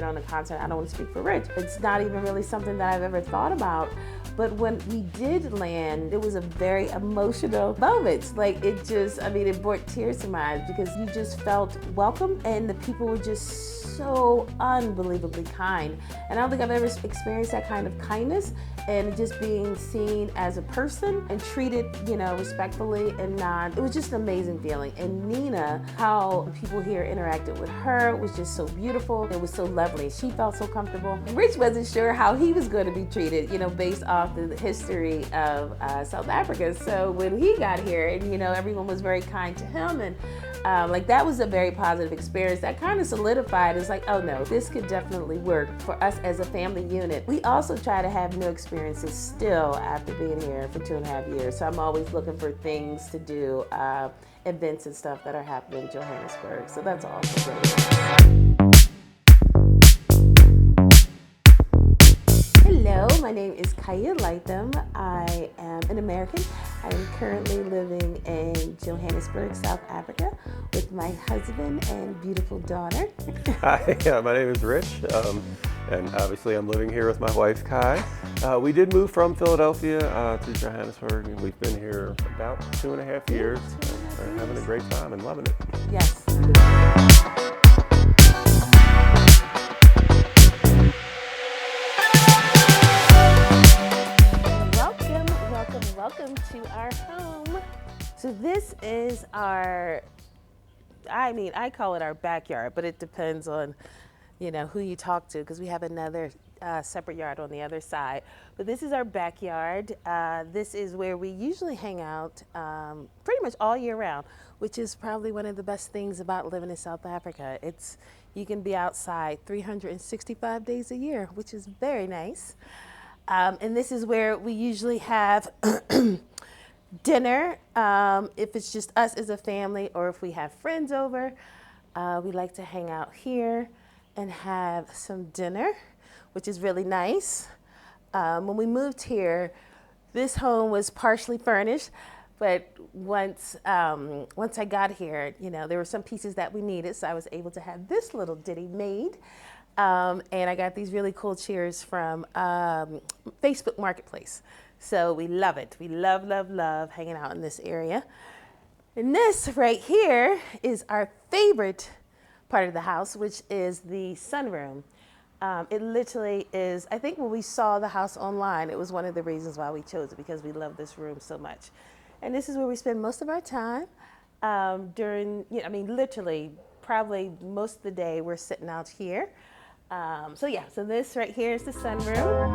been on the continent. I don't want to speak for Rich. It's not even really something that I've ever thought about. But when we did land, it was a very emotional moment. Like it brought tears to my eyes because you just felt welcome and the people were just so unbelievably kind. And I don't think I've ever experienced that kind of kindness and just being seen as a person and treated, respectfully and not. It was just an amazing feeling. And Nina, how people here interacted with her was just so beautiful. It was so lovely. She felt so comfortable. Rich wasn't sure how he was going to be treated, based off the history of South Africa. So when he got here and, everyone was very kind to him and that was a very positive experience. That kind of solidified. It's like, oh no, this could definitely work for us as a family unit. We also try to have new experiences still after being here for 2.5 years. So I'm always looking for things to do, events and stuff that are happening in Johannesburg. So that's also really nice. Hello, my name is Kaya Latham. I am an American. I am currently living in Johannesburg, South Africa with my husband and beautiful daughter. Hi, my name is Rich, and obviously I'm living here with my wife, Kai. We did move from Philadelphia to Johannesburg, and we've been here about 2.5 years. We're having a great time and loving it. Yes. Welcome to our home. So this is I call it our backyard, but it depends on, who you talk to, because we have another separate yard on the other side. But this is our backyard. This is where we usually hang out pretty much all year round, which is probably one of the best things about living in South Africa. You can be outside 365 days a year, which is very nice. And this is where we usually have dinner, if it's just us as a family or if we have friends over. We like to hang out here and have some dinner, which is really nice. When we moved here, this home was partially furnished, but once I got here, there were some pieces that we needed, so I was able to have this little ditty made. And I got these really cool chairs from Facebook Marketplace. So we love it. We love hanging out in this area. And this right here is our favorite part of the house, which is the sunroom. It literally is, I think when we saw the house online, it was one of the reasons why we chose it, because we love this room so much. And this is where we spend most of our time literally, probably most of the day we're sitting out here. So this right here is the sunroom.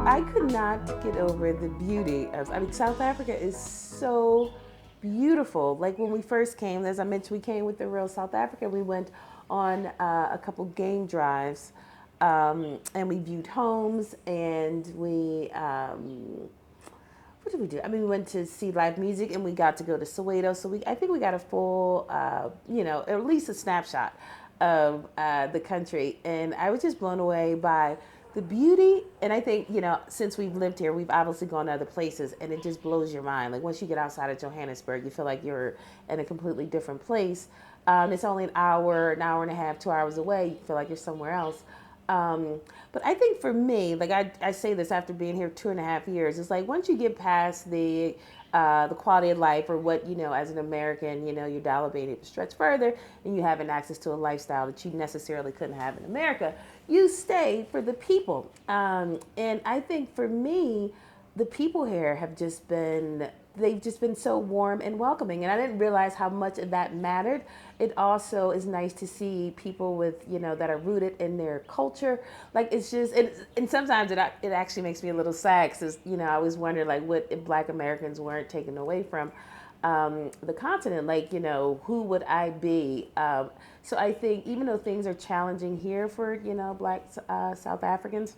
I could not get over the beauty of, South Africa is so beautiful. Like when we first came, as I mentioned, we came with the Real South Africa. We went on a couple game drives and we viewed homes and we, what did we do? We went to see live music and we got to go to Soweto. So I think we got a full, at least a snapshot of the country. And I was just blown away by the beauty. And I think, since we've lived here, we've obviously gone to other places and it just blows your mind. Like once you get outside of Johannesburg, you feel like you're in a completely different place. It's only an hour and a half, 2 hours away. You feel like you're somewhere else. But I think for me, like I say this after being here 2.5 years, it's like once you get past the quality of life or what, as an American, your dollar being able to stretch further and you having access to a lifestyle that you necessarily couldn't have in America, you stay for the people. And I think for me, the people here they've just been so warm and welcoming. And I didn't realize how much of that mattered. It also is nice to see people with, that are rooted in their culture. Like it's just, and sometimes it actually makes me a little sad because, I always wonder like what if Black Americans weren't taken away from the continent, like, who would I be? So I think even though things are challenging here for, Black South Africans,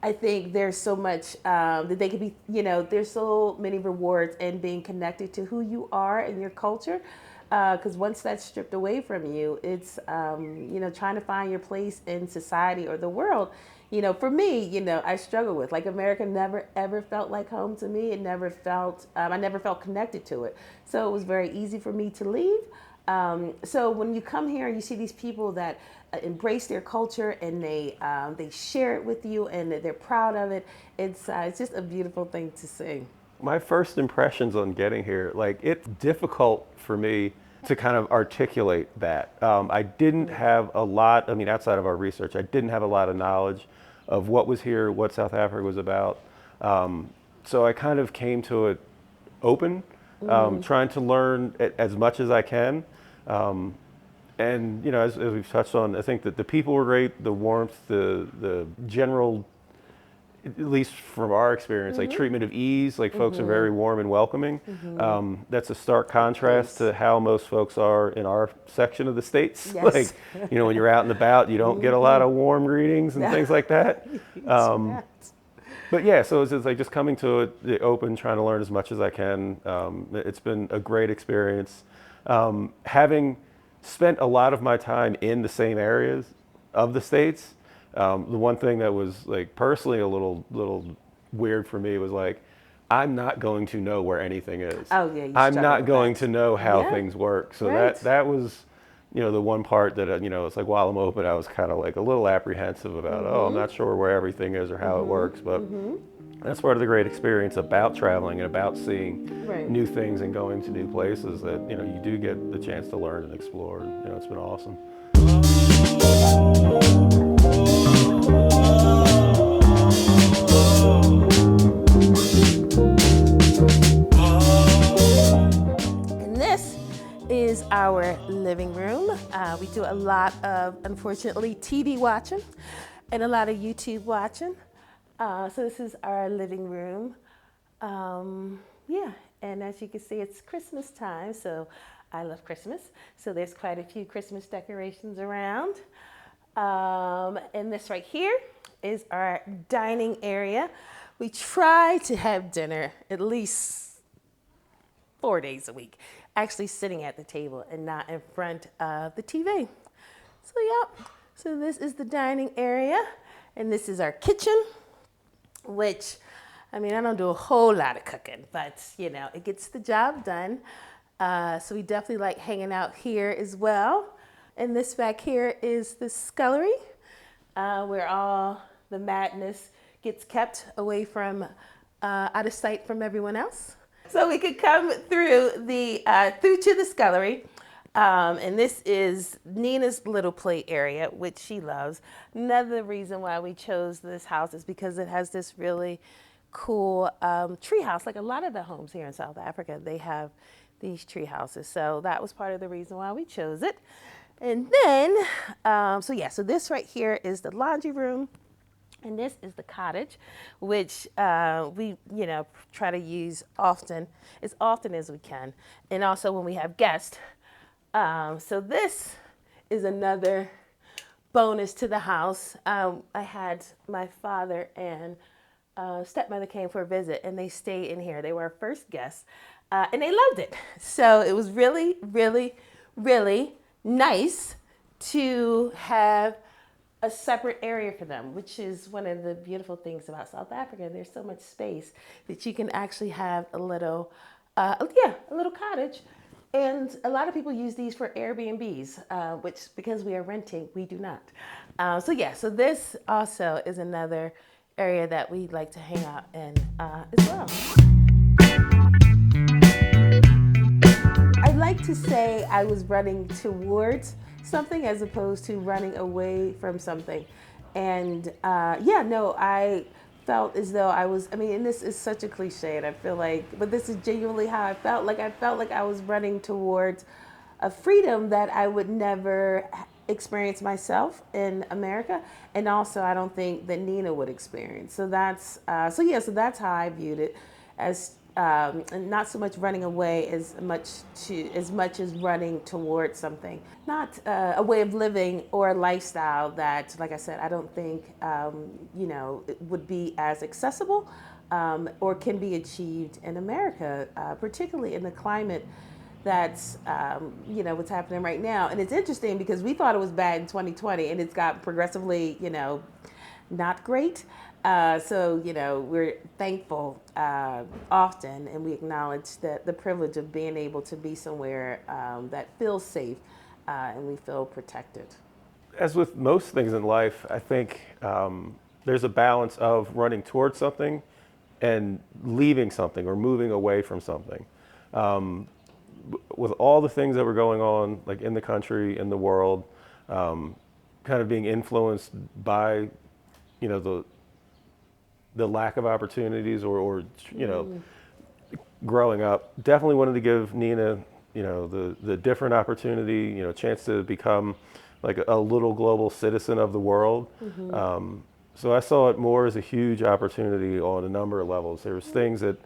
I think there's so much that they could be, there's so many rewards in being connected to who you are and your culture. Because once that's stripped away from you, it's, trying to find your place in society or the world. For me, I struggle with, like, America never, ever felt like home to me. It never felt, I never felt connected to it. So it was very easy for me to leave. So when you come here and you see these people that embrace their culture and they share it with you and they're proud of it, it's just a beautiful thing to see. My first impressions on getting here, like it's difficult for me to kind of articulate that. I didn't have a lot, I mean, outside of our research, I didn't have a lot of knowledge of what was here, what South Africa was about. So I kind of came to it open, trying to learn as much as I can. And you know, as we've touched on, I think that the people were great, the warmth, the general, at least from our experience, like treatment of ease, like folks are very warm and welcoming. That's a stark contrast to how most folks are in our section of the States. Yes. Like, you know, when you're out and about, you don't get a lot of warm greetings and things like that. But yeah, so it's like just coming to it open, trying to learn as much as I can. It's been a great experience. Having spent a lot of my time in the same areas of the States, the one thing that was like personally a little weird for me was like, I'm not going to know where anything is. Oh yeah, I'm not going to know how things work. So Right. that was, you know, the one part that, you know, it's like while I'm open, I was kind of like a little apprehensive about, oh, I'm not sure where everything is or how it works. But that's part of the great experience about traveling and about seeing new things and going to new places that, you know, you do get the chance to learn and explore. And, you know, it's been awesome. And this is our living room. We do a lot of, unfortunately, TV watching and a lot of YouTube watching. So this is our living room. Yeah, and as you can see, it's Christmas time, so I love Christmas. So there's quite a few Christmas decorations around. And this right here is our dining area. We try to have dinner at least 4 days a week, actually sitting at the table and not in front of the TV. So yeah, so this is the dining area, and this is our kitchen, which, I mean, I don't do a whole lot of cooking, but you know, it gets the job done. So we definitely like hanging out here as well. And this back here is the scullery, where all the madness gets kept away from, out of sight from everyone else. So we could come through through to the scullery. And this is Nina's little play area, which she loves. Another reason why we chose this house is because it has this really cool treehouse. Like a lot of the homes here in South Africa, they have these tree houses. So that was part of the reason why we chose it. And then, so this right here is the laundry room. And this is the cottage, which we, you know, try to use as often as we can. And also when we have guests. So this is another bonus to the house. I had my father and stepmother came for a visit, and they stayed in here. They were our first guests, and they loved it. So it was really, really, really nice to have a separate area for them, which is one of the beautiful things about South Africa. There's so much space that you can actually have a little cottage. And a lot of people use these for Airbnbs, which, because we are renting, we do not. So this also is another area that we like to hang out in as well. I'd like to say I was running towards something as opposed to running away from something. And I felt as though and this is such a cliche, and I feel like, but this is genuinely how I felt. Like I was running towards a freedom that I would never experience myself in America, and also I don't think that Nina would experience. So that's how I viewed it, as and not so much running away as much as running towards something. Not a way of living or a lifestyle that, like I said, I don't think it would be as accessible or can be achieved in America, particularly in the climate that's what's happening right now. And it's interesting because we thought it was bad in 2020, and it's got progressively not great. So, we're thankful often, and we acknowledge the privilege of being able to be somewhere that feels safe and we feel protected. As with most things in life, I think there's a balance of running towards something and leaving something or moving away from something. With all the things that were going on, like in the country, in the world, kind of being influenced by, the lack of opportunities or growing up, definitely wanted to give Nina, the different opportunity, chance to become like a little global citizen of the world. So I saw it more as a huge opportunity on a number of levels. There was things that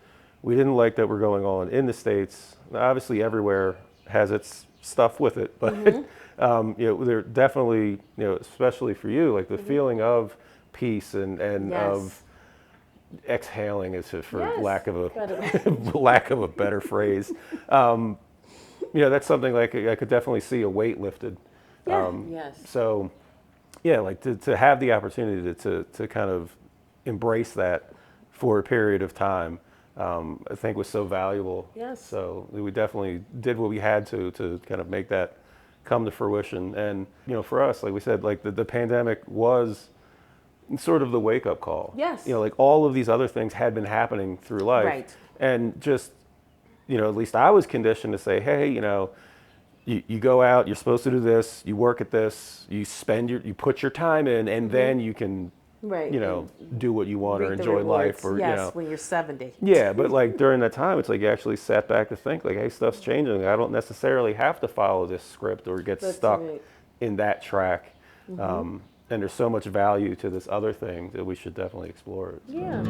we didn't like that were going on in the States. Obviously, everywhere has its stuff with it, but there definitely, especially for you, like the feeling of peace and Yes. of exhaling, is for Yes. lack of By the way. a lack of a better phrase. That's something like I could definitely see a weight lifted. Yeah. Yes. So yeah, like to have the opportunity to kind of embrace that for a period of time, I think was so valuable. Yes. So we definitely did what we had to kind of make that come to fruition. And for us, like we said, like the pandemic was sort of the wake up call. Yes. Like all of these other things had been happening through life, Right. and just at least I was conditioned to say, hey, you go out, you're supposed to do this, you work at this, you put your time in, and then you can, Right. And do what you want or reap the enjoy life, rewards. or Yes. When you're 70. yeah. But like during that time, it's like you actually sat back to think, like, hey, stuff's changing. I don't necessarily have to follow this script or get That's stuck right. in that track. And there's so much value to this other thing that we should definitely explore it. So. Yeah.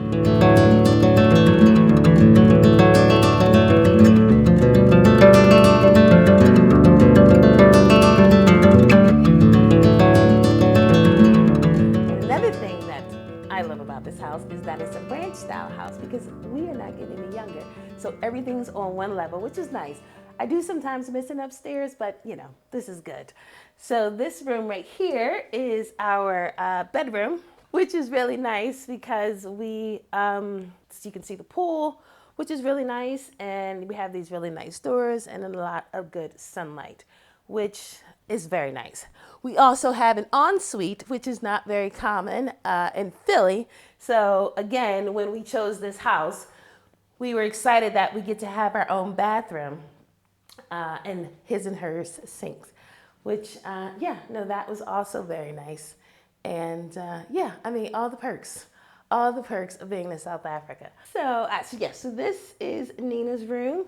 And another thing that I love about this house is that it's a ranch style house because we are not getting any younger. So everything's on one level, which is nice. I do sometimes miss an upstairs, but this is good. So this room right here is our bedroom, which is really nice because you can see the pool, which is really nice. And we have these really nice doors and a lot of good sunlight, which is very nice. We also have an ensuite, which is not very common in Philly. So again, when we chose this house, we were excited that we get to have our own bathroom and his and hers sinks, which that was also very nice. And all the perks of being in South Africa. So this is Nina's room,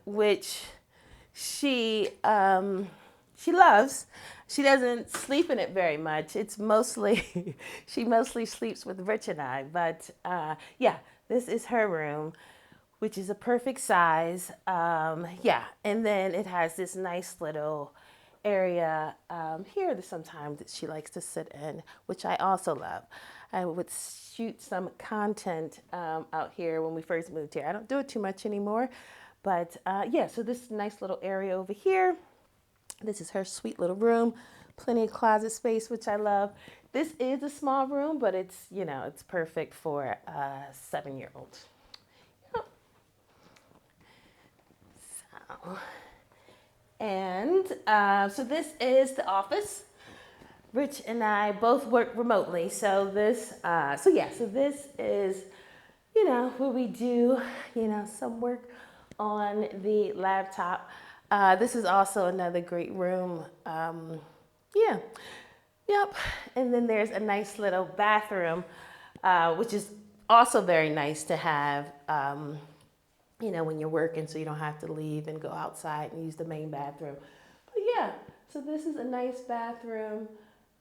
which she loves. She doesn't sleep in it very much. It's mostly she mostly sleeps with Rich and I. But this is her room, which is a perfect size. And then it has this nice little area here that sometimes that she likes to sit in, which I also love. I would shoot some content out here when we first moved here. I don't do it too much anymore, but so this nice little area over here. This is her sweet little room, plenty of closet space, which I love. This is a small room, but it's it's perfect for a 7-year-old. So this is the office. Rich and I both work remotely, so this is where we do some work on the laptop. This is also another great room. Yep. And then there's a nice little bathroom, which is also very nice to have. When you're working, so you don't have to leave and go outside and use the main bathroom. But yeah, so this is a nice bathroom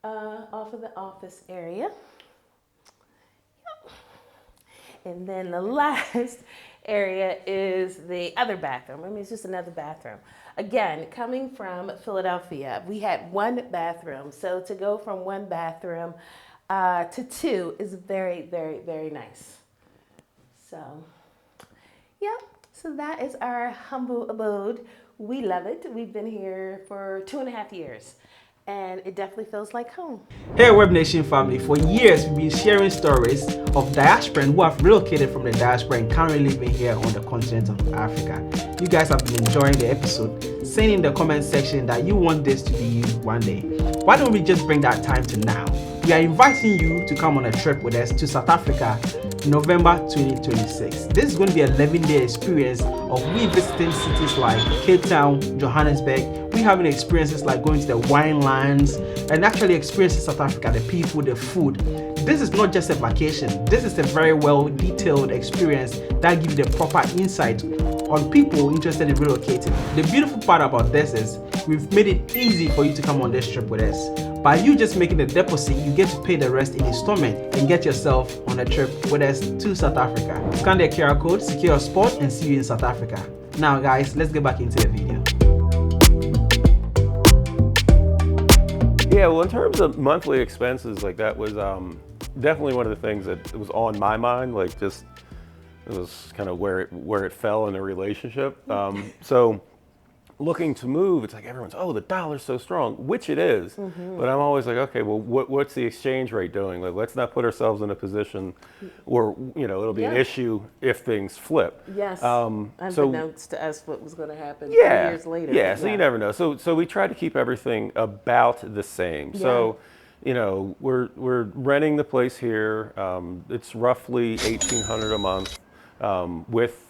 off of the office area. Yep. And then the last area is the other bathroom. I mean, it's just another bathroom. Again, coming from Philadelphia, we had one bathroom. So to go from one bathroom to two is very, very, very nice. So, yep. So that is our humble abode. We love it. We've been here for 2.5 years. and it definitely feels like home. Hey Web Nation family, for years we've been sharing stories of diasporans who have relocated from the diaspora and currently living here on the continent of Africa. You guys have been enjoying the episode, saying in the comment section that you want this to be you one day. Why don't we just bring that time to now? We are inviting you to come on a trip with us to South Africa, November 2026. This is going to be an 11-day experience of we visiting cities like Cape Town, Johannesburg. We having experiences like going to the wine lands and actually experiencing South Africa, the people, the food. This is not just a vacation. This is a very well detailed experience that gives you the proper insight on people interested in relocating. The beautiful part about this is we've made it easy for you to come on this trip with us. By you just making the deposit, you get to pay the rest in installment and get yourself on a trip with us to South Africa. Scan the QR code, secure your spot, and see you in South Africa. Now guys, let's get back into the video. Yeah, well, in terms of monthly expenses, like that was definitely one of the things that was on my mind. Like, just it was kind of where it fell in the relationship. So looking to move, it's like everyone's, oh, the dollar's so strong, which it is. But I'm always like, okay, well, what's the exchange rate doing? Like, let's not put ourselves in a position where, you know, it'll be an issue if things flip. Yes. So Unbeknownst to us what was going to happen 3 yeah, years later. yeah. So you never know. So we try to keep everything about the same. So, you know, we're renting the place here. It's roughly $1,800 a month with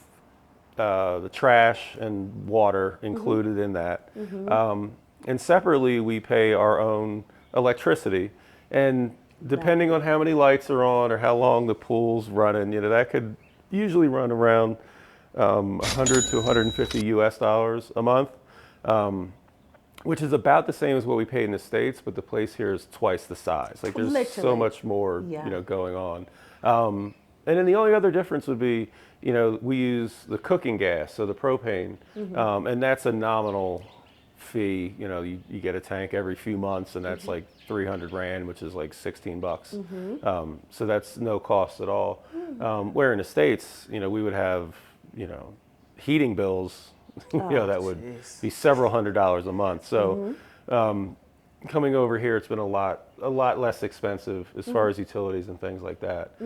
the trash and water included in that. And separately, we pay our own electricity. And depending on how many lights are on or how long the pool's running, you know, that could usually run around 100 to 150 US dollars a month, which is about the same as what we pay in the States, but the place here is twice the size. Like, there's so much more, you know, going on. And then the only other difference would be, you know, we use the cooking gas, so the propane, and that's a nominal fee. You know, you get a tank every few months, and that's like 300 Rand, which is like 16 bucks. So that's no cost at all. Where in the States, you know, we would have, you know, heating bills, you know, that would be several $100s a month. So coming over here, it's been a lot less expensive as far as utilities and things like that.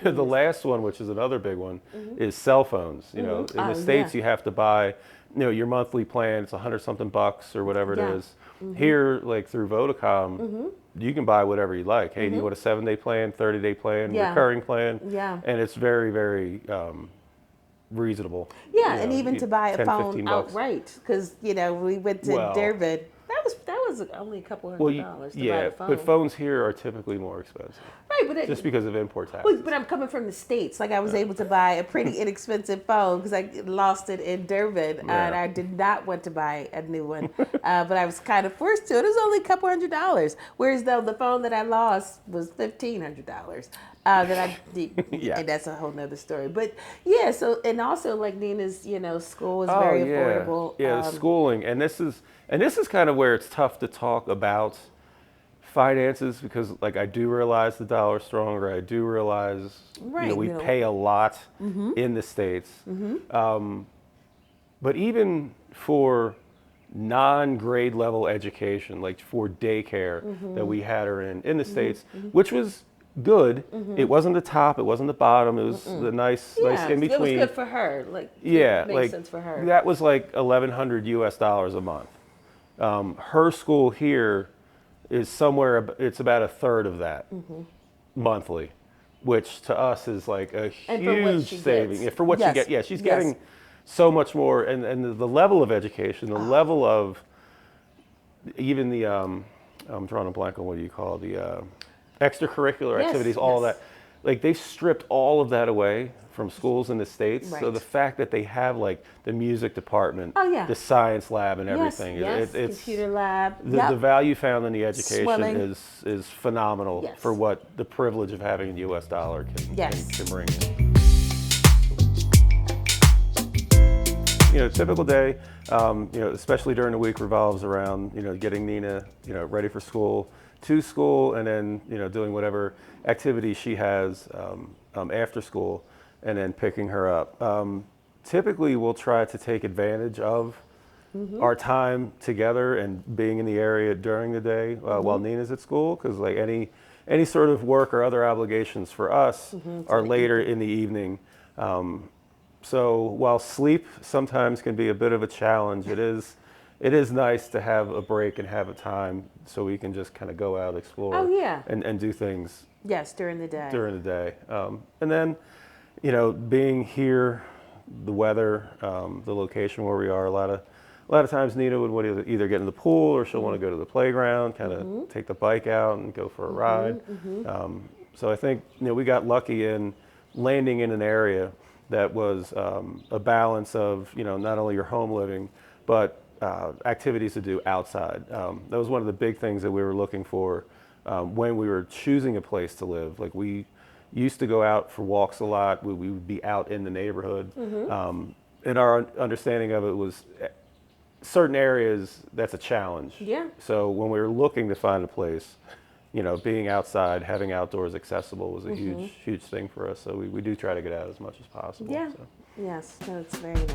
The last one, which is another big one, is cell phones. You know, in the States, you have to buy, you know, your monthly plan. It's 100-something bucks or whatever it is. Here, like through Vodacom, you can buy whatever you like. Hey, do you want a 7-day plan, 30-day plan, recurring plan? And it's very, very reasonable. Yeah, you and know, even to buy a 10, phone 15 bucks. outright, because, you know, we went to Durban. That was only a couple $100 to buy a phone. But phones here are typically more expensive. Right, but just because of import taxes. But I'm coming from the States. Like, I was able to buy a pretty inexpensive phone because I lost it in Durban, and I did not want to buy a new one. But I was kind of forced to. It was only a couple $100. Whereas, though, the phone that I lost was $1,500. That I did, and that's a whole nother story. But yeah, so, and also like Nina's, you know, school was very affordable. Yeah, the schooling, and this is kind of where it's tough to talk about finances, because like I do realize the dollar's stronger. I do realize you know, we pay a lot in the States, but even for non-grade level education, like for daycare that we had her in the States, which was good. It wasn't the top, it wasn't the bottom, it was the nice in between. It was good for her. Like, yeah, it made like sense for her. That was like 1,100 US dollars a month. Her school here is somewhere, it's about a third of that monthly, which to us is like a huge saving. For what she gets, she's getting so much more, and the level of education, the level of even the I'm drawing a blank on what do you call the extracurricular activities, all that. Like, they stripped all of that away from schools in the States. So the fact that they have like the music department, the science lab and everything, it's computer lab. The value found in the education is phenomenal for what the privilege of having a US dollar can bring. You know, typical day, you know, especially during the week, revolves around, you know, getting Nina, you know, ready for school, to school, and then, you know, doing whatever activity she has after school, and then picking her up. Typically, we'll try to take advantage of our time together and being in the area during the day while Nina's at school, because like any sort of work or other obligations for us are later in the evening. So while sleep sometimes can be a bit of a challenge, it is nice to have a break and have a time so we can just kind of go out, explore, and do things. Yes, during the day. And then, being here, the weather, the location where we are, a lot of times Nina would want to either get in the pool or she'll want to go to the playground, kind of take the bike out and go for a ride. So I think we got lucky in landing in an area that was a balance of not only your home living, but activities to do outside. That was one of the big things that we were looking for when we were choosing a place to live. Like we used to go out for walks a lot. We would be out in the neighborhood. And our understanding of it was certain areas, that's a challenge. Yeah. So when we were looking to find a place, being outside, having outdoors accessible was a huge thing for us. So we do try to get out as much as possible. Yeah. So. Yes, that's very nice.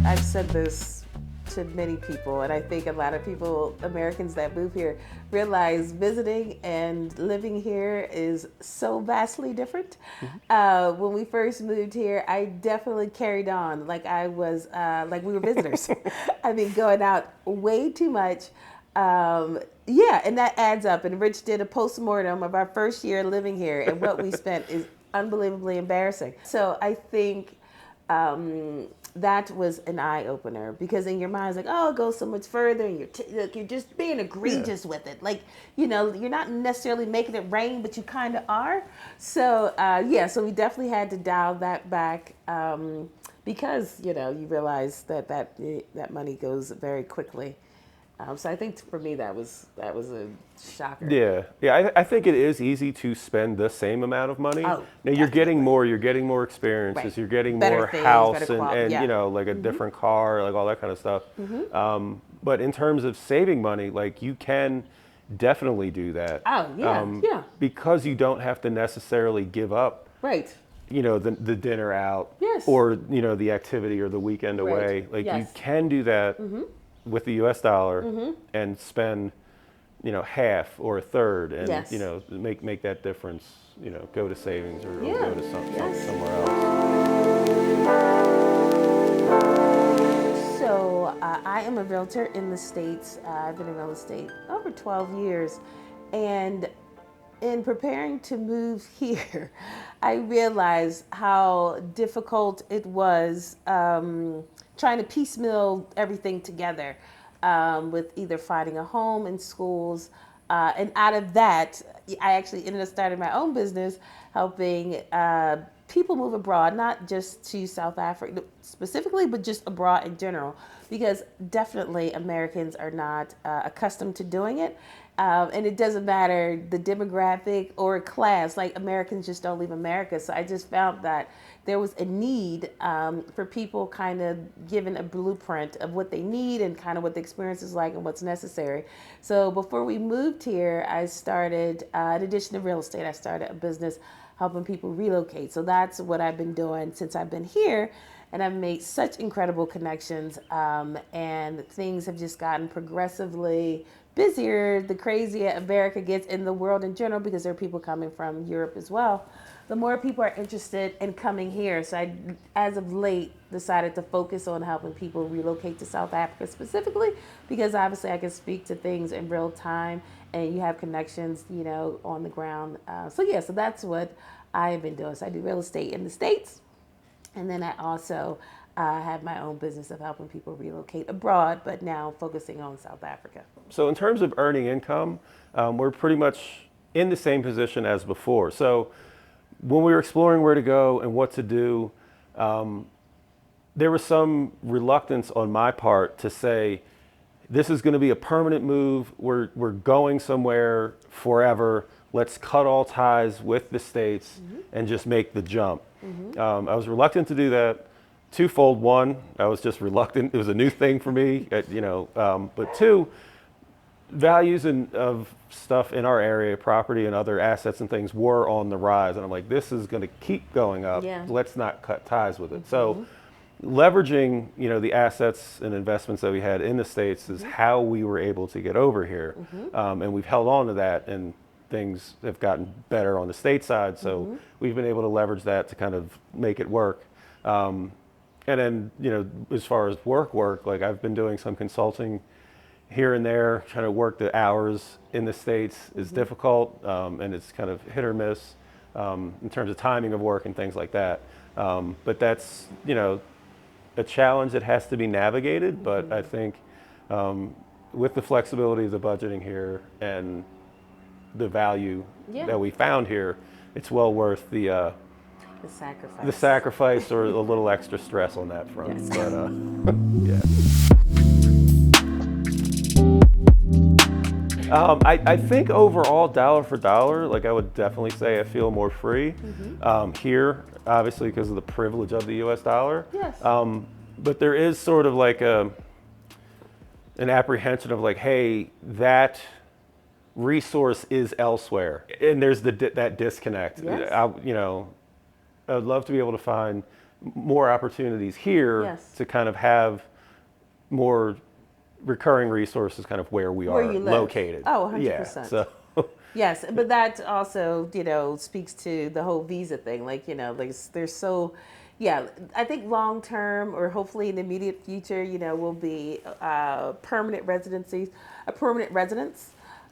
I've said this to many people, and I think a lot of people, Americans that move here, realize visiting and living here is so vastly different. When we first moved here, I definitely carried on like I was, like we were visitors. I mean, going out way too much. And that adds up. And Rich did a postmortem of our first year living here, and what we spent is unbelievably embarrassing. So I think that was an eye-opener, because in your mind it's like, oh, it goes so much further, and you're just being egregious with it. Like, you're not necessarily making it rain, but you kind of are. So so we definitely had to dial that back, because you realize that money goes very quickly. So I think for me that was a shocker. Yeah. I think it is easy to spend the same amount of money. Oh, now you're getting more experiences. Right. You're getting Better more things, house better quality, and like a different car, like all that kind of stuff. But in terms of saving money, like you can definitely do that. Oh yeah. Because you don't have to necessarily give up. Right. The dinner out. Yes. Or the activity or the weekend away. Like you can do that. With the U.S. dollar and spend, half or a third, and make that difference. Go to savings or go to somewhere else. So I am a realtor in the States. I've been in real estate over 12 years, and in preparing to move here, I realized how difficult it was trying to piecemeal everything together, with either finding a home and schools. And out of that, I actually ended up starting my own business, helping people move abroad, not just to South Africa specifically, but just abroad in general, because definitely Americans are not accustomed to doing it. And it doesn't matter the demographic or class, like Americans just don't leave America. So I just found that there was a need for people kind of given a blueprint of what they need and kind of what the experience is like and what's necessary. So before we moved here, I started, in addition to real estate, I started a business helping people relocate. So that's what I've been doing since I've been here. And I've made such incredible connections, and things have just gotten progressively busier the crazier America gets in the world in general, because there are people coming from Europe as well. The more people are interested in coming here. So I, as of late, decided to focus on helping people relocate to South Africa specifically, because obviously I can speak to things in real time and you have connections, on the ground. So that's what I have been doing. So I do real estate in the States. And then I also have my own business of helping people relocate abroad, but now focusing on South Africa. So in terms of earning income, we're pretty much in the same position as before. So when we were exploring where to go and what to do, there was some reluctance on my part to say, this is going to be a permanent move. We're going somewhere forever. Let's cut all ties with the States and just make the jump. I was reluctant to do that. Twofold. One, I was just reluctant. It was a new thing for me, but two, values of stuff in our area, property and other assets and things were on the rise. And I'm like, this is going to keep going up. Yeah. Let's not cut ties with it. So leveraging, the assets and investments that we had in the States is how we were able to get over here. And we've held on to that, and things have gotten better on the state side. So we've been able to leverage that to kind of make it work. And then, as far as work, like I've been doing some consulting here and there, trying to work the hours in the States is difficult, and it's kind of hit or miss in terms of timing of work and things like that. But that's, a challenge that has to be navigated. But I think with the flexibility of the budgeting here and the value that we found here, it's well worth the sacrifice or a little extra stress on that front. Yes. But I think overall, dollar for dollar, like I would definitely say I feel more free here, obviously because of the privilege of the U.S. dollar. Yes. But there is sort of like an apprehension of like, hey, that resource is elsewhere, and there's that disconnect. Yes. I would love to be able to find more opportunities here to kind of have more recurring resources kind of where we are located. Oh, 100%. Yeah, so. Yes, but that also, speaks to the whole visa thing. Like, there's so, I think long term or hopefully in the immediate future, will be permanent residencies, a permanent residence.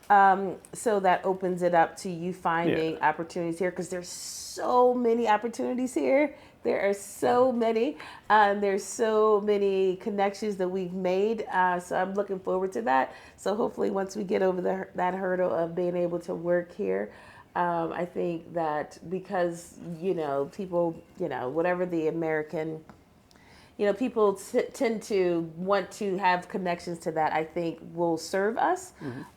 So that opens it up to you finding opportunities here, because there's so many opportunities here. There are so many. There's so many connections that we've made. So I'm looking forward to that. So hopefully once we get over that hurdle of being able to work here, I think that because, people, whatever the American, people tend to want to have connections to that, I think will serve us.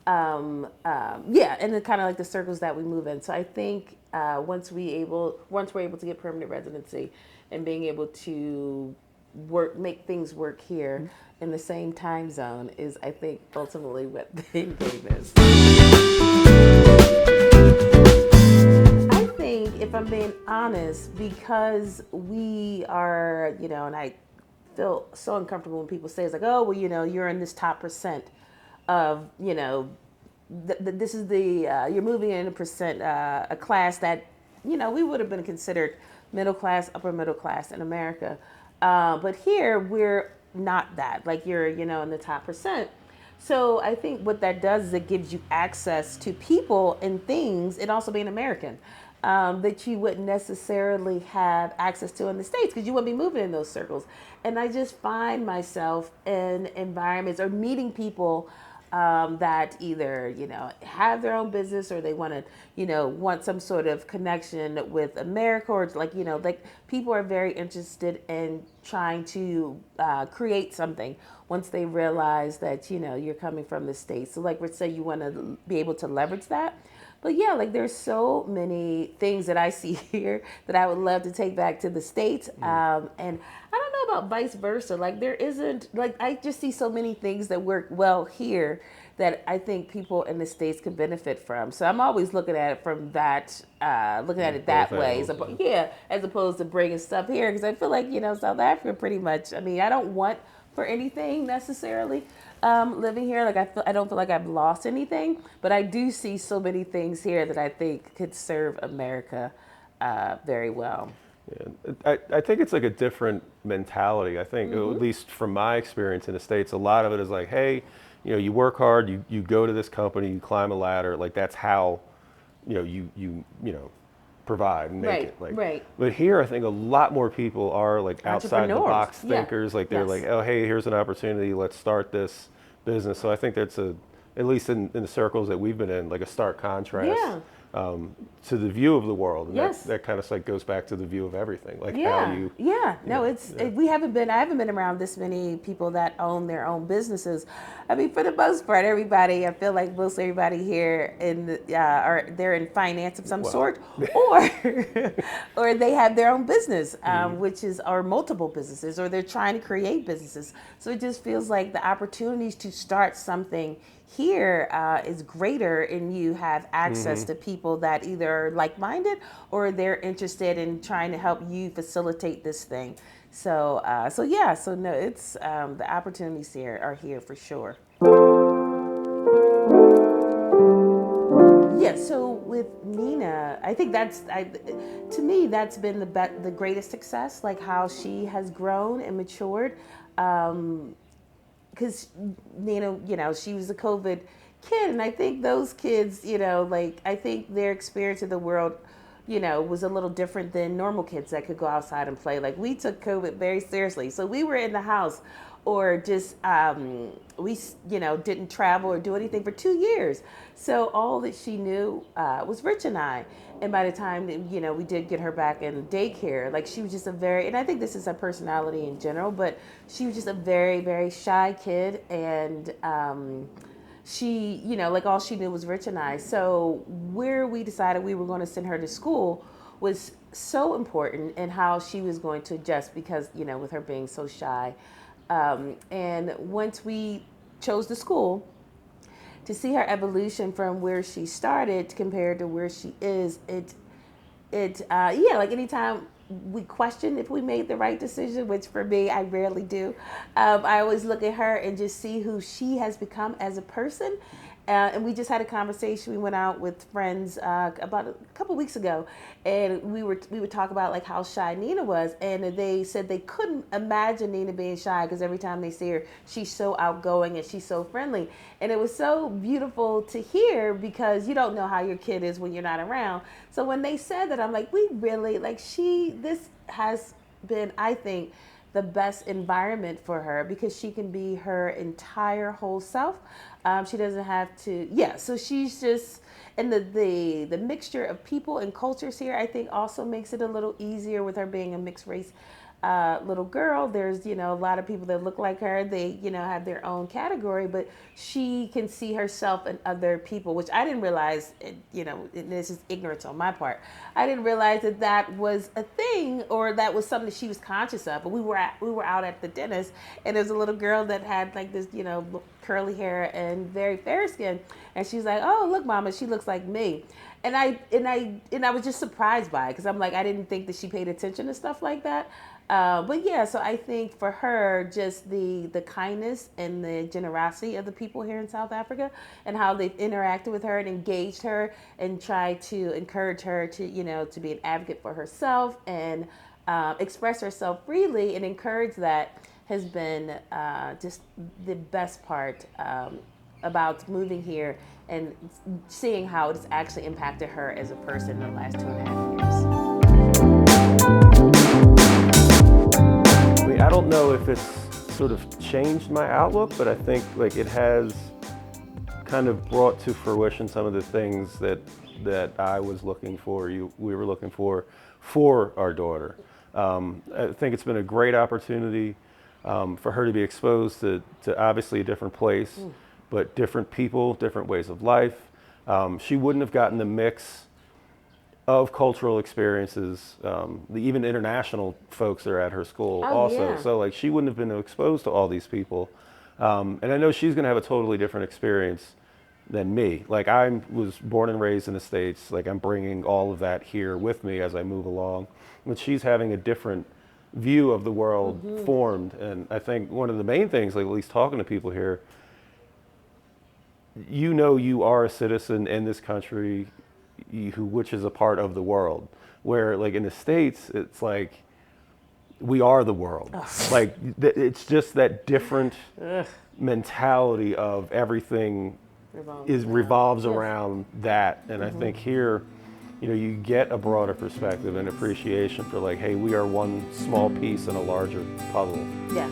And then kind of like the circles that we move in. So I think once we're able to get permanent residency and being able to make things work here in the same time zone is, I think, ultimately what the end game is. I think, if I'm being honest, because we are, and I feel so uncomfortable when people say it's like, oh, well, you're in this top percent of, this is you're moving in a class that, we would have been considered middle class, upper middle class in America. But here we're not that, like you're, in the top percent. So I think what that does is it gives you access to people and things, and also being American, that you wouldn't necessarily have access to in the States, because you wouldn't be moving in those circles. And I just find myself in environments or meeting people that either, have their own business, or they want to, want some sort of connection with America, or like, like people are very interested in trying to create something once they realize that, you're coming from the States. So like we say, you want to be able to leverage that. But yeah, like there's so many things that I see here that I would love to take back to the States. And I don't know about vice versa. Like there isn't, like I just see so many things that work well here that I think people in the States can benefit from. So I'm always looking at it from that, looking at it that way. As opposed to bringing stuff here. Because I feel like, South Africa pretty much, I don't want for anything necessarily. Living here, like I don't feel like I've lost anything, but I do see so many things here that I think could serve America very well. Yeah. I think it's like a different mentality. I think, at least from my experience in the States, a lot of it is like, hey, you work hard, you go to this company, you climb a ladder, like that's how, you provide and make it. Like, right. But here, I think a lot more people are like outside the box thinkers. Like they're like, oh, hey, here's an opportunity. Let's start this business. So I think that's at least in the circles that we've been in, like a stark contrast to the view of the world. And that kind of like goes back to the view of everything. Like how you. Yeah. No, I haven't been around this many people that own their own businesses. For the most part, everybody, I feel like most everybody here they're in finance of some sort, or they have their own business, or multiple businesses, or they're trying to create businesses. So it just feels like the opportunities to start something here is greater, and you have access to people that either are like-minded or they're interested in trying to help you facilitate this thing. So, so no, it's the opportunities here are here for sure. Yeah, so with Nina, I think to me, that's been the greatest success, like how she has grown and matured. Because Nina, she was a COVID kid, and I think those kids, like I think their experience of the world, was a little different than normal kids that could go outside and play. Like we took COVID very seriously, so we were in the house, or just we, didn't travel or do anything for 2 years. So all that she knew was Rich and I. And by the time that, we did get her back in daycare, like she was just and I think this is her personality in general, but she was just a very, very shy kid. And she, like all she knew was Rich and I. So where we decided we were going to send her to school was so important, and how she was going to adjust because, with her being so shy. And once we chose the school, to see her evolution from where she started compared to where she is, like anytime we question if we made the right decision, which for me, I rarely do. I always look at her and just see who she has become as a person. And we just had a conversation. We went out with friends about a couple weeks ago, and we would talk about like how shy Nina was, and they said they couldn't imagine Nina being shy because every time they see her, she's so outgoing and she's so friendly. And it was so beautiful to hear, because you don't know how your kid is when you're not around. So when they said that, I'm like, we really this has been, I think, the best environment for her, because she can be her entire whole self. She doesn't have to, so she's just, and the mixture of people and cultures here, I think also makes it a little easier with her being a mixed race little girl. There's, a lot of people that look like her. They, have their own category, but she can see herself in other people, which I didn't realize, this is ignorance on my part. I didn't realize that was a thing, or that was something that she was conscious of. But we were out at the dentist, and there's a little girl that had like this, curly hair and very fair skin. And she's like, "Oh, look, Mama, she looks like me." And I was just surprised by it, because I'm like, I didn't think that she paid attention to stuff like that. So I think for her, just the kindness and the generosity of the people here in South Africa, and how they've interacted with her and engaged her and tried to encourage her to, to be an advocate for herself and express herself freely and encourage that, has been just the best part about moving here and seeing how it's actually impacted her as a person in the last 2.5 years. I mean, I don't know if it's sort of changed my outlook, but I think like it has kind of brought to fruition some of the things that I was looking for, we were looking for our daughter. I think it's been a great opportunity for her to be exposed to obviously a different place, but different people, different ways of life. She wouldn't have gotten the mix of cultural experiences, even international folks that are at her school also. Yeah. So like she wouldn't have been exposed to all these people. And I know she's gonna have a totally different experience than me. Like I was born and raised in the States, like I'm bringing all of that here with me as I move along. But she's having a different view of the world formed. And I think one of the main things, like at least talking to people here, you are a citizen in this country which is a part of the world. Where like in the States, it's like, we are the world. Like it's just that different mentality of everything revolves around that. And I think here, you get a broader perspective and appreciation for like, hey, we are one small piece in a larger puzzle. Yes.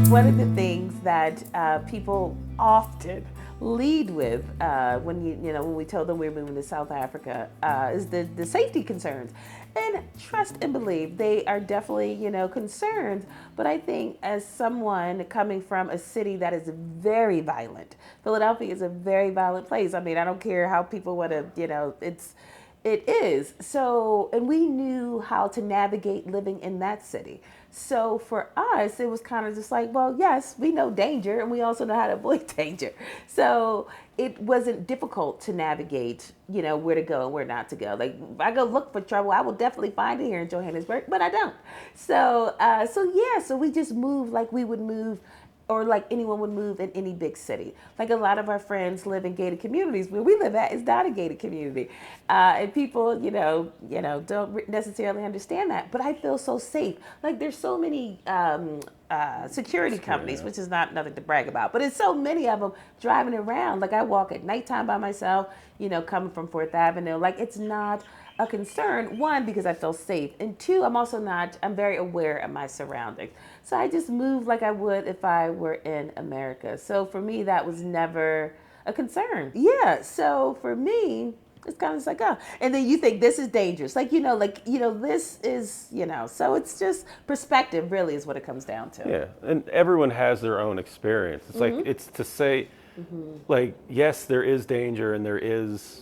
One of the things that people often lead with when we told them we were moving to South Africa is the safety concerns. And trust and believe, they are definitely, concerned. But I think as someone coming from a city that is very violent, Philadelphia is a very violent place. I mean, I don't care how people want to, It is. So, and we knew how to navigate living in that city. So for us, it was kind of just like, well, yes, we know danger and we also know how to avoid danger. So it wasn't difficult to navigate, where to go and where not to go. Like if I go look for trouble, I will definitely find it here in Johannesburg, but I don't. So we just moved like we would move or like anyone would move in any big city. Like a lot of our friends live in gated communities. Where we live at is not a gated community, and people, don't necessarily understand that. But I feel so safe. Like there's so many security companies, which is not nothing to brag about, but it's so many of them driving around. Like I walk at nighttime by myself, coming from 4th Avenue. Like it's not a concern, one, because I feel safe, and two, I'm very aware of my surroundings. So I just move like I would if I were in America. So for me, that was never a concern. Yeah, so for me, it's kind of just like, oh, and then you think this is dangerous. This is, so it's just perspective really is what it comes down to. Yeah, and everyone has their own experience. It's like, it's to say, like, yes, there is danger and there is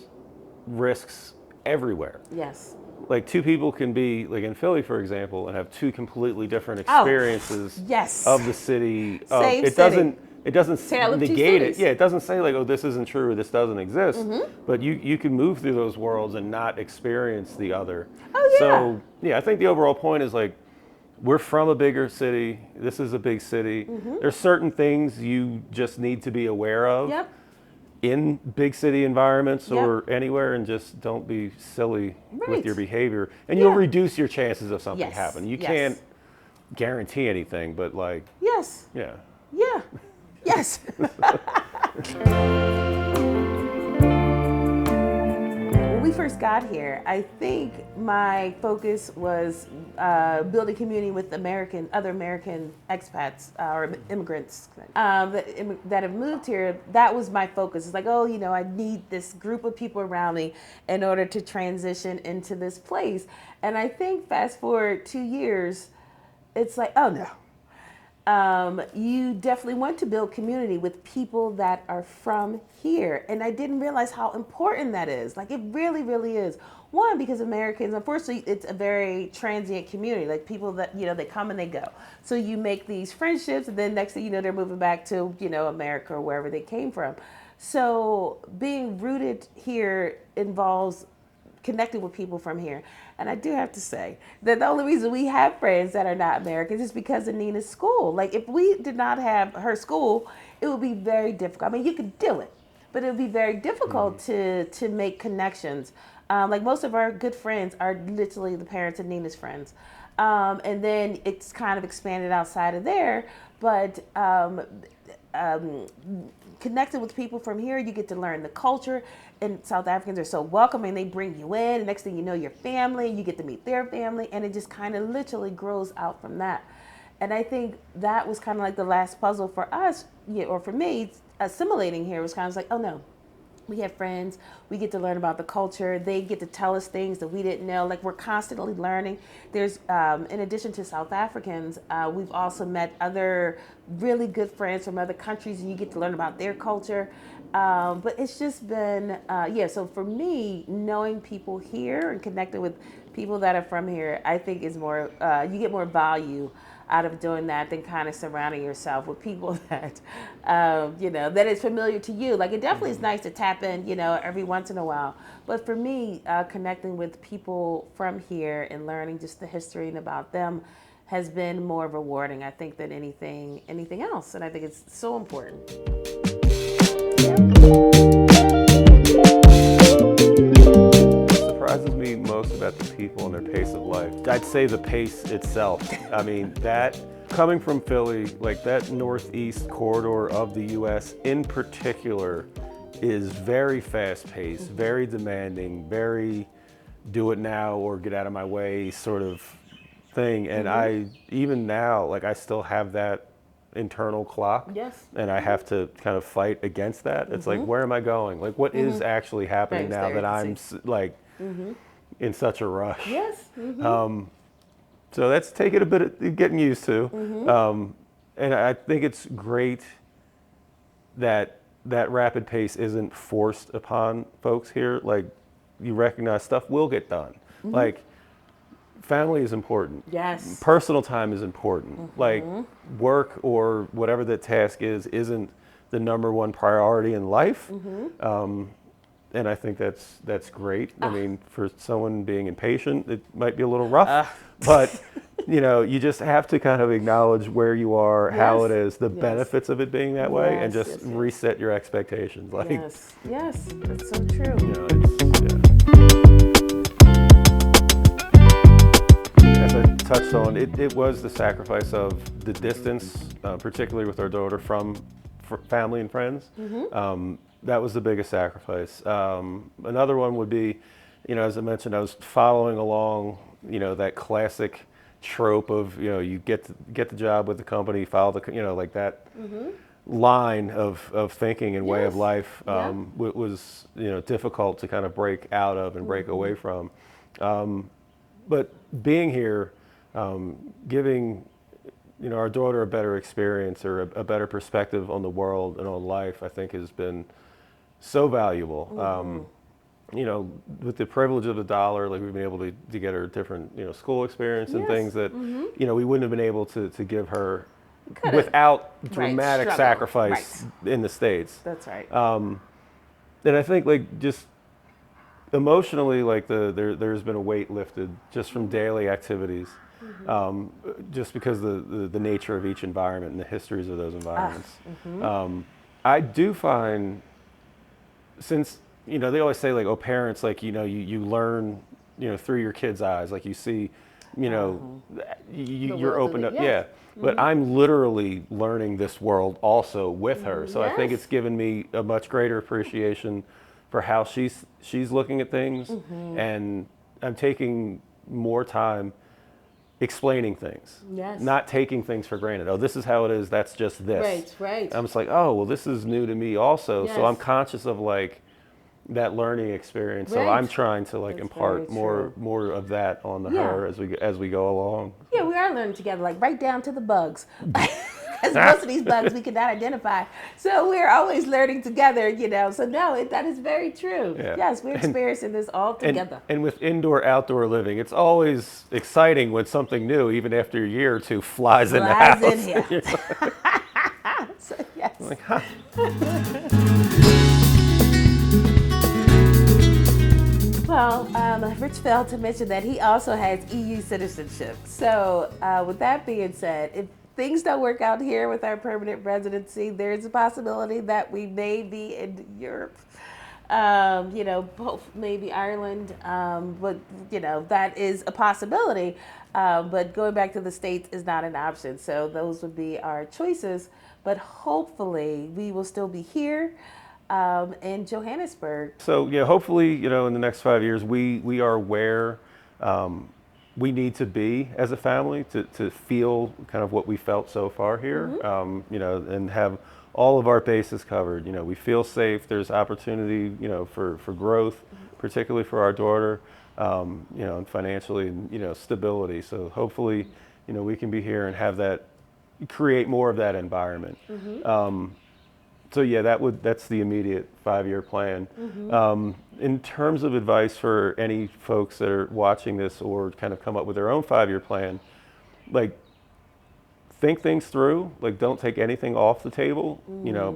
risks everywhere. Yes. Like two people can be like in Philly, for example, and have two completely different experiences of the city. Same it city. doesn't Tale of two negate it. cities. Yeah, it doesn't say like, oh, this isn't true or this doesn't exist. But you can move through those worlds and not experience the other. Oh yeah. So yeah, I think the overall point is like, we're from a bigger city. This is a big city. There's certain things you just need to be aware of. Yep. In big city environments or anywhere, and just don't be silly with your behavior, and you'll reduce your chances of something happening. You can't guarantee anything, but like yeah. Yes. When we first got here, I think my focus was building community with other American expats or immigrants that have moved here. That was my focus. It's like, oh, I need this group of people around me in order to transition into this place. And I think fast forward 2 years, it's like, oh no. You definitely want to build community with people that are from here. And I didn't realize how important that is. Like it really, really is. One, because Americans, unfortunately, it's a very transient community. Like people that, they come and they go. So you make these friendships and then next thing you know, they're moving back to, America or wherever they came from. So being rooted here involves connected with people from here. And I do have to say that the only reason we have friends that are not Americans is because of Nina's school. Like if we did not have her school, it would be very difficult. I mean, you could do it, but it would be very difficult to make connections. Like most of our good friends are literally the parents of Nina's friends. And then it's kind of expanded outside of there, but connected with people from here, you get to learn the culture. And South Africans are so welcoming. They bring you in. And next thing you know, your family, you get to meet their family. And it just kind of literally grows out from that. And I think that was kind of like the last puzzle for us, or for me, assimilating here was kind of like, oh no, we have friends. We get to learn about the culture. They get to tell us things that we didn't know. Like we're constantly learning. There's, in addition to South Africans, we've also met other really good friends from other countries, and you get to learn about their culture. But it's just been, so for me, knowing people here and connecting with people that are from here, I think is more, you get more value out of doing that than kind of surrounding yourself with people that, that is familiar to you. Like it definitely is nice to tap in, every once in a while. But for me, connecting with people from here and learning just the history and about them has been more rewarding, I think, than anything else. And I think it's so important. Surprises me most about the people and their pace of life. I'd say the pace itself. I mean, that coming from Philly, like that northeast corridor of the US in particular is very fast paced, very demanding, very do it now or get out of my way sort of thing. And I, even now, like I still have that internal clock. Yes. And I have to kind of fight against that. It's like, where am I going? Like, what is actually happening now that I'm like in such a rush? Yes. So that's taken a bit of getting used to. And I think it's great that that rapid pace isn't forced upon folks here. Like you recognize stuff will get done. Like, family is important. Yes. Personal time is important. Like, work or whatever the task is isn't the number one priority in life. And I think that's great. I mean, for someone being impatient, it might be a little rough, but you just have to kind of acknowledge where you are, how it is, the benefits of it being that way, and just reset your expectations. Like, yes, that's so true. As I touched on, it was the sacrifice of the distance, particularly with our daughter, from family and friends. That was the biggest sacrifice. Another one would be, as I mentioned, I was following along, that classic trope of, you get the job with the company, follow the, like that line of thinking and way of life was, difficult to kind of break out of and break away from. But being here, giving our daughter a better experience or a better perspective on the world and on life, I think has been so valuable. With the privilege of the dollar, like we've been able to get her different, school experience and things that, we wouldn't have been able to give her without dramatic sacrifice in the States. That's right. And I think like just emotionally, like there's been a weight lifted just from daily activities. Just because the nature of each environment and the histories of those environments. I do find, since, they always say like, parents, like, you learn, through your kids' eyes, like you see, you're opened up. Yeah. But I'm literally learning this world also with her. So I think it's given me a much greater appreciation for how she's looking at things. And I'm taking more time explaining things, not taking things for granted. Oh, this is how it is. That's just this. Right. I'm just like, oh, well, this is new to me also. So I'm conscious of like that learning experience. So I'm trying to like impart more of that on her as we go along. Yeah, we are learning together, like right down to the bugs. Because most of these bugs we cannot identify. So we're always learning together, So no, that is very true. Yeah. Yes, we're experiencing this all together. And with indoor-outdoor living, it's always exciting when something new, even after a year or two, flies in the house. In here. So, yes. Like, huh. Well, Rich failed to mention that he also has EU citizenship. So with that being said, if things don't work out here with our permanent residency, there's a possibility that we may be in Europe, both maybe Ireland, but that is a possibility. But going back to the States is not an option. So those would be our choices. But hopefully we will still be here in Johannesburg. So hopefully, in the next 5 years, we are where we need to be as a family to feel kind of what we felt so far here, and have all of our bases covered. We feel safe. There's opportunity, for growth, particularly for our daughter, and financially, and, stability. So hopefully, we can be here and have that, create more of that environment. So that's the immediate 5-year plan. In terms of advice for any folks that are watching this or kind of come up with their own 5-year plan, like think things through, like don't take anything off the table,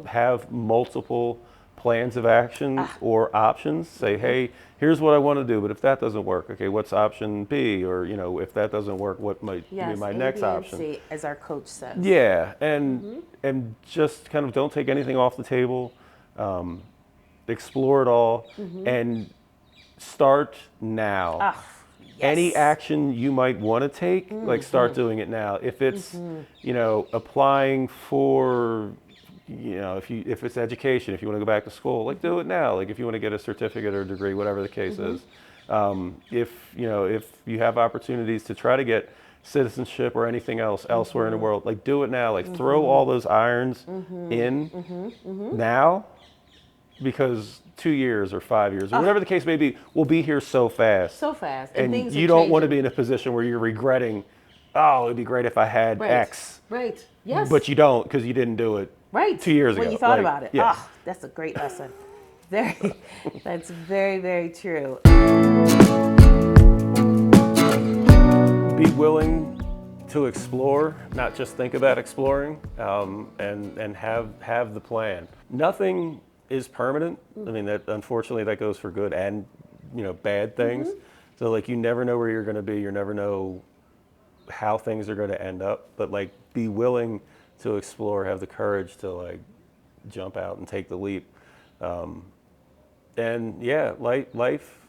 have multiple plans of action or options. Say, hey, here's what I want to do, but if that doesn't work, okay, what's option B? Or, if that doesn't work, what might be my next option? C, as our coach says. Yeah, and just kind of don't take anything off the table. Explore it all and start now. Any action you might want to take, like start doing it now. If it's, applying for, if it's education, if you want to go back to school, like do it now. Like if you want to get a certificate or a degree, whatever the case is. If you have opportunities to try to get citizenship or anything else elsewhere in the world, like do it now. Like throw all those irons in now, because 2 years or 5 years or whatever the case may be, we'll be here so fast. And things you don't want to be in a position where you're regretting, oh, it'd be great if I had X. Right. Yes. But you don't, because you didn't do it 2 years ago. When you thought about it. Yeah. That's a great lesson. very, that's very, very true. Be willing to explore, not just think about exploring, and have the plan. Nothing is permanent. I mean, that unfortunately that goes for good and bad things. So like you never know where you're going to be. You never know how things are going to end up. But like, be willing to explore. Have the courage to like jump out and take the leap. And yeah, life.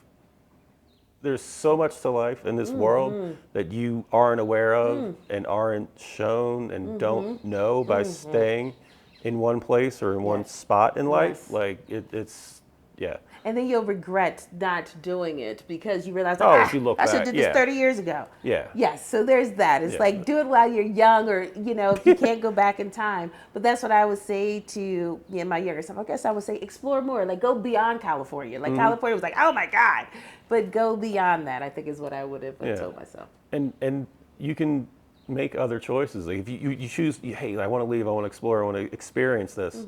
There's so much to life in this world that you aren't aware of and aren't shown and don't know by staying in one place or in one spot in life. Yes. Like it's, yeah. And then you'll regret not doing it because you realize, Oh, like, if you look I should back, have did this yeah. 30 years ago. Yeah. Yes, so there's that. It's Yeah. like, do it while you're young, or, if you can't go back in time. But that's what I would say to my younger self. I guess I would say explore more. Like, go beyond California. Like, California was like, oh, my God. But go beyond that, I think, is what I would have told myself. And you can make other choices. Like if you choose, hey, I want to leave, I want to explore, I want to experience this.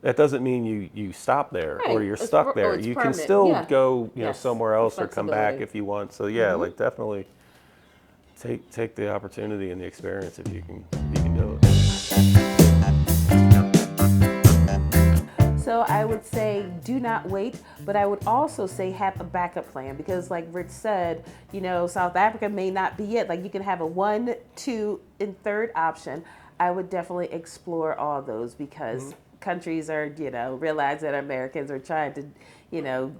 That doesn't mean you stop there or you're stuck there. You can still go somewhere else or come back if you want. So yeah, like definitely take the opportunity and the experience if you can do it. So I would say do not wait, but I would also say have a backup plan, because like Rich said, South Africa may not be it. Like you can have a 1, 2, and 3rd option. I would definitely explore all those, because countries are, realize that Americans are trying to,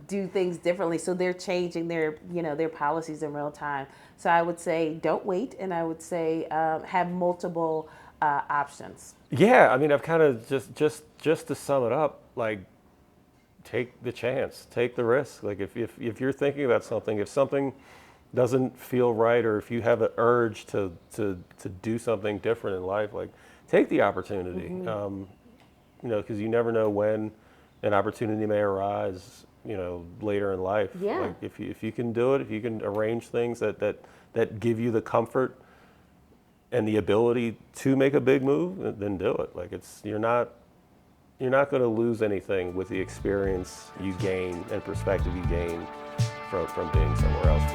do things differently. So they're changing their, their policies in real time. So I would say don't wait, and I would say have multiple options. Yeah, I mean, I've kind of just to sum it up, like take the chance, take the risk. Like if you're thinking about something, if something doesn't feel right, or if you have an urge to do something different in life, like take the opportunity. Because you never know when an opportunity may arise, later in life. Yeah. Like if you can do it, if you can arrange things that give you the comfort and the ability to make a big move, then do it. Like you're not going to lose anything with the experience you gain and perspective you gain from being somewhere else.